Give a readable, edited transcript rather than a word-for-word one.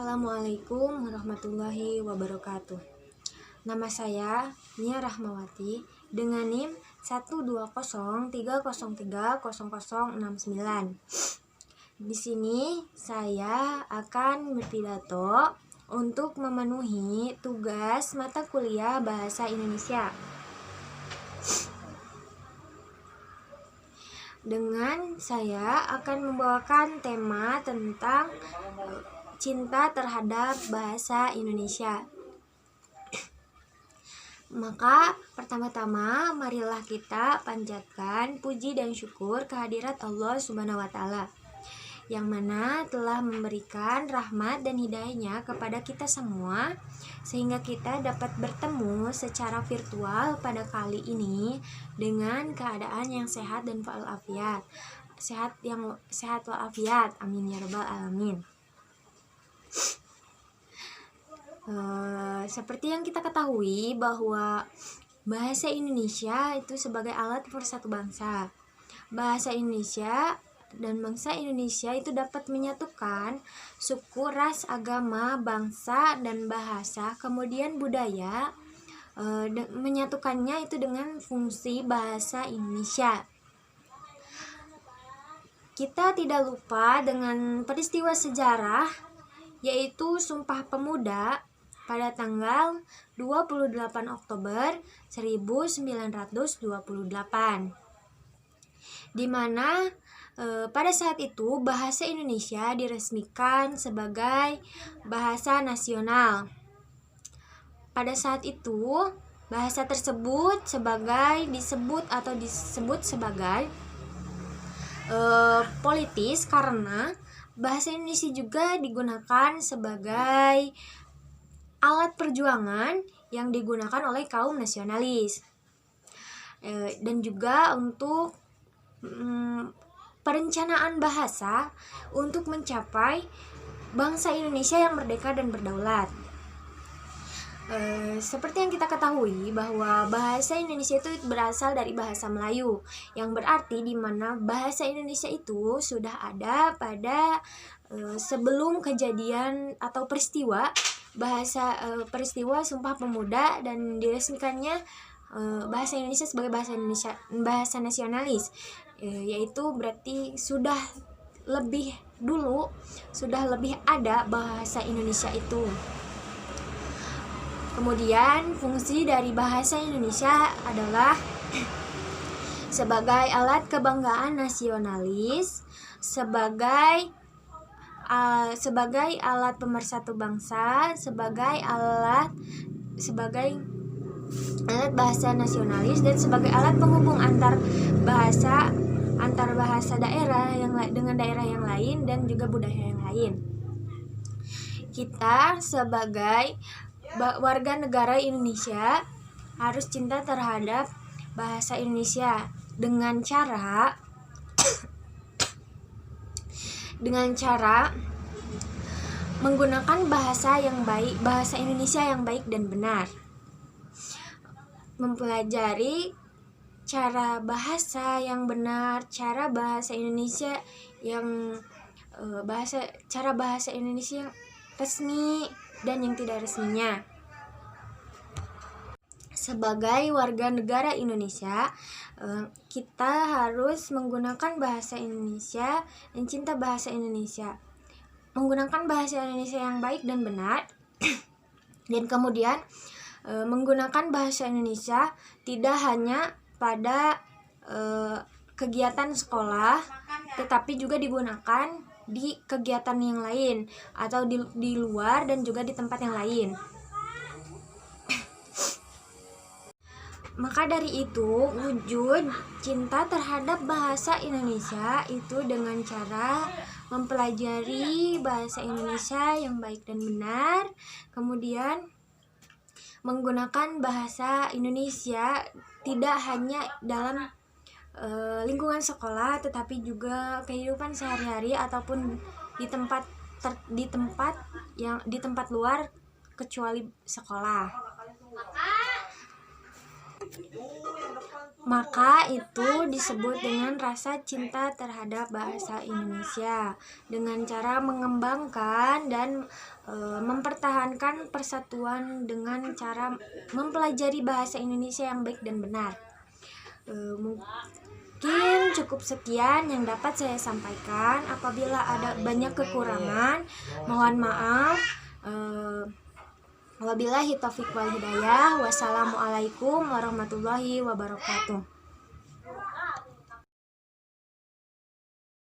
Assalamualaikum warahmatullahi wabarakatuh. Nama saya Nia Rahmawati dengan NIM 12030300069. Di sini saya akan berpidato untuk memenuhi tugas mata kuliah Bahasa Indonesia. Dengan saya akan membawakan tema tentang cinta terhadap bahasa Indonesia. Maka pertama-tama marilah kita panjatkan puji dan syukur kehadirat Allah Subhanahu wa Ta'ala, yang mana telah memberikan rahmat dan hidayahnya kepada kita semua, sehingga kita dapat bertemu secara virtual pada kali ini dengan keadaan yang sehat dan walafiat. Sehat walafiat, amin ya rabbal alamin. Seperti yang kita ketahui bahwa bahasa Indonesia itu sebagai alat pemersatu bangsa. Bahasa Indonesia dan bangsa Indonesia itu dapat menyatukan suku, ras, agama, bangsa, dan bahasa, kemudian budaya, menyatukannya itu dengan fungsi bahasa Indonesia. Kita tidak lupa dengan peristiwa sejarah, yaitu Sumpah Pemuda pada tanggal 28 Oktober 1928, di mana pada saat itu bahasa Indonesia diresmikan sebagai bahasa nasional. Pada saat itu bahasa tersebut disebut sebagai politis, karena bahasa Indonesia juga digunakan sebagai alat perjuangan yang digunakan oleh kaum nasionalis, dan juga untuk perencanaan bahasa untuk mencapai bangsa Indonesia yang merdeka dan berdaulat. Seperti yang kita ketahui bahwa bahasa Indonesia itu berasal dari bahasa Melayu, yang berarti di mana bahasa Indonesia itu sudah ada pada sebelum kejadian atau peristiwa Sumpah Pemuda, dan diresmikannya bahasa Indonesia sebagai bahasa nasionalis, yaitu berarti sudah lebih ada bahasa Indonesia itu. Kemudian fungsi dari bahasa Indonesia adalah sebagai alat kebanggaan nasionalis, sebagai alat pemersatu bangsa, sebagai alat bahasa nasionalis, dan sebagai alat penghubung antar bahasa daerah dengan daerah yang lain, dan juga budaya yang lain. Kita sebagai warga negara Indonesia harus cinta terhadap bahasa Indonesia dengan cara menggunakan bahasa Indonesia yang baik dan benar. Mempelajari cara bahasa yang benar, cara bahasa Indonesia yang resmi dan yang tidak resminya. Sebagai warga negara Indonesia, kita harus menggunakan bahasa Indonesia dan cinta bahasa Indonesia, menggunakan bahasa Indonesia yang baik dan benar, dan kemudian menggunakan bahasa Indonesia tidak hanya pada kegiatan sekolah, tetapi juga digunakan di kegiatan yang lain atau di luar, dan juga di tempat yang lain. Maka dari itu, wujud cinta terhadap bahasa Indonesia itu dengan cara mempelajari bahasa Indonesia yang baik dan benar, kemudian menggunakan bahasa Indonesia tidak hanya dalam lingkungan sekolah, tetapi juga kehidupan sehari-hari ataupun di tempat luar kecuali sekolah. Maka itu disebut dengan rasa cinta terhadap bahasa Indonesia dengan cara mengembangkan dan mempertahankan persatuan dengan cara mempelajari bahasa Indonesia yang baik dan benar. Mungkin cukup sekian yang dapat saya sampaikan. Apabila ada banyak kekurangan, mohon maaf. Wabillahi taufiq wal hidayah. Wassalamualaikum warahmatullahi wabarakatuh.